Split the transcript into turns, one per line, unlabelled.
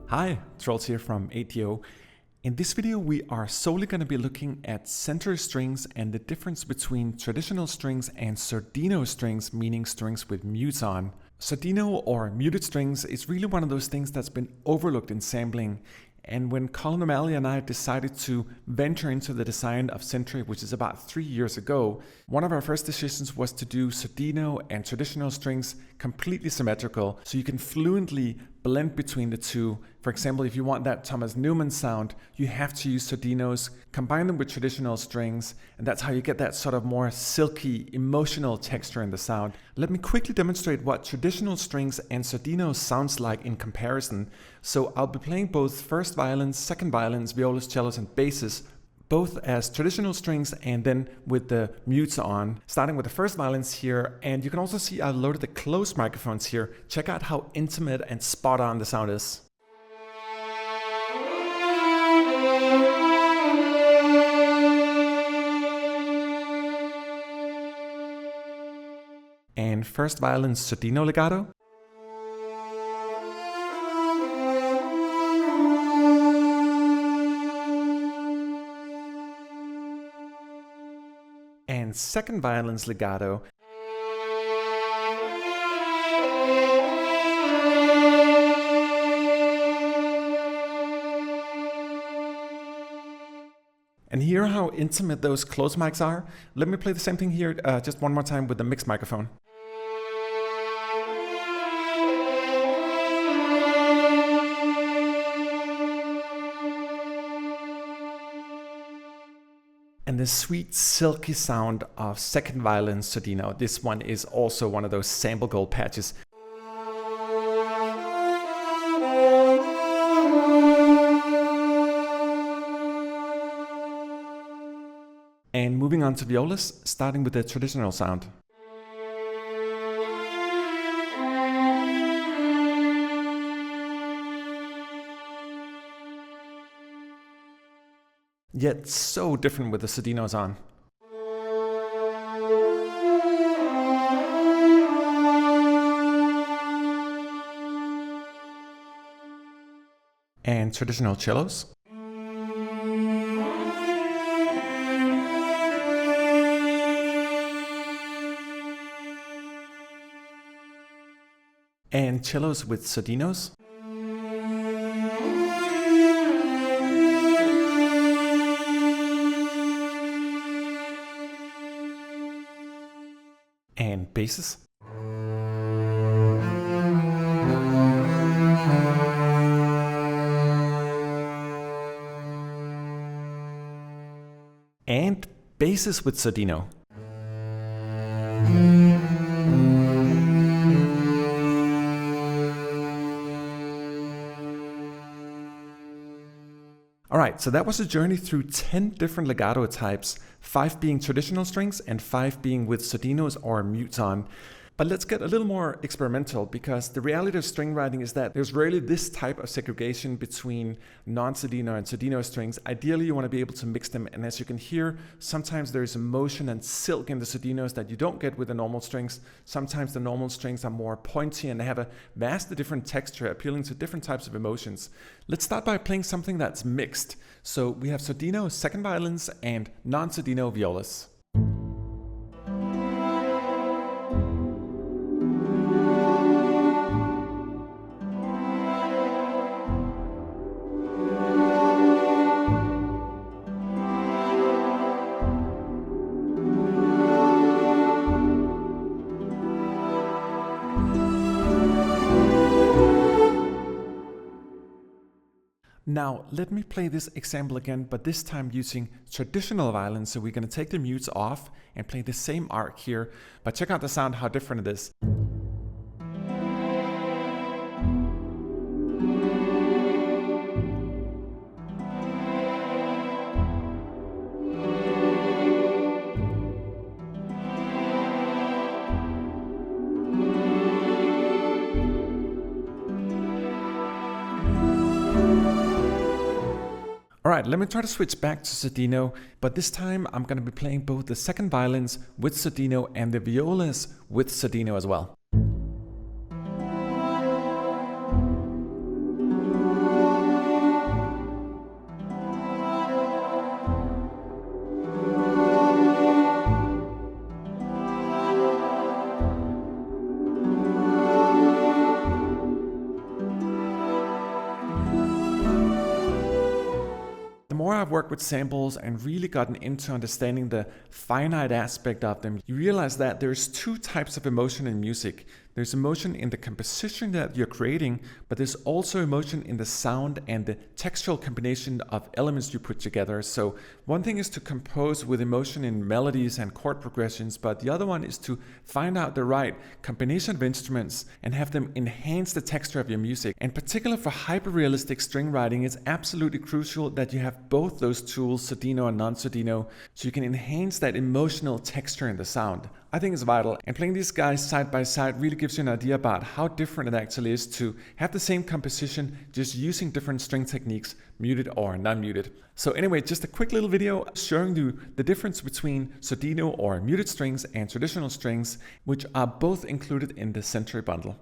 Hi, Trolls here from ATO. In this video we are solely going to be looking at century strings and the difference between traditional strings and Sordino strings, meaning strings with mutes on. Sordino or muted strings is really one of those things that's been overlooked in sampling. And when Colin O'Malley and I decided to venture into the design of Century, which is about 3 years ago, one of our first decisions was to do Sordino and traditional strings completely symmetrical, so you can fluently blend between the two. For example, if you want that Thomas Newman sound, you have to use Sordinos, combine them with traditional strings, and that's how you get that sort of more silky, emotional texture in the sound. Let me quickly demonstrate what traditional strings and Sordinos sounds like in comparison. So I'll be playing both first violins, second violins, violas, cellos, and basses, both as traditional strings and then with the mutes on, starting with the first violins here. And you can also see I've loaded the closed microphones here. Check out how intimate and spot on the sound is. And first violin Sordino legato. And second violin's legato. And hear how intimate those closed mics are? Let me play the same thing here just one more time with the mixed microphone. And the sweet silky sound of second violin Sordino. This one is also one of those sample gold patches. And moving on to violas, starting with the traditional sound. Yet so different with the Sordinos on. And traditional cellos. And cellos with Sordinos. And basses. And basses with Sordino. Alright, so that was a journey through 10 different legato types, 5 being traditional strings and 5 being with Sordinos or mutes on. But let's get a little more experimental, because the reality of string writing is that there's rarely this type of segregation between non-Sordino and Sordino strings. Ideally, you want to be able to mix them, and as you can hear, sometimes there's emotion and silk in the Sordinos that you don't get with the normal strings. Sometimes the normal strings are more pointy and they have a vastly different texture, appealing to different types of emotions. Let's start by playing something that's mixed. So we have Sordino second violins and non-Sordino violas. Now, let me play this example again, but this time using traditional violins. So we're going to take the mutes off and play the same arc here, but check out the sound, how different it is. Alright, let me try to switch back to Sordino, but this time I'm going to be playing both the second violins with Sordino and the violas with Sordino as well. The more I've worked with samples and really gotten into understanding the finite aspect of them, you realize that there's two types of emotion in music. There's emotion in the composition that you're creating, but there's also emotion in the sound and the textual combination of elements you put together. So one thing is to compose with emotion in melodies and chord progressions, but the other one is to find out the right combination of instruments and have them enhance the texture of your music. In particular for hyper-realistic string writing, it's absolutely crucial that you have both those tools, Sordino and non-Sordino, so you can enhance that emotional texture in the sound. I think it's vital, and playing these guys side by side really gives you an idea about how different it actually is to have the same composition just using different string techniques, muted or non-muted. So anyway, just a quick little video showing you the difference between Sordino or muted strings and traditional strings, which are both included in the Century bundle.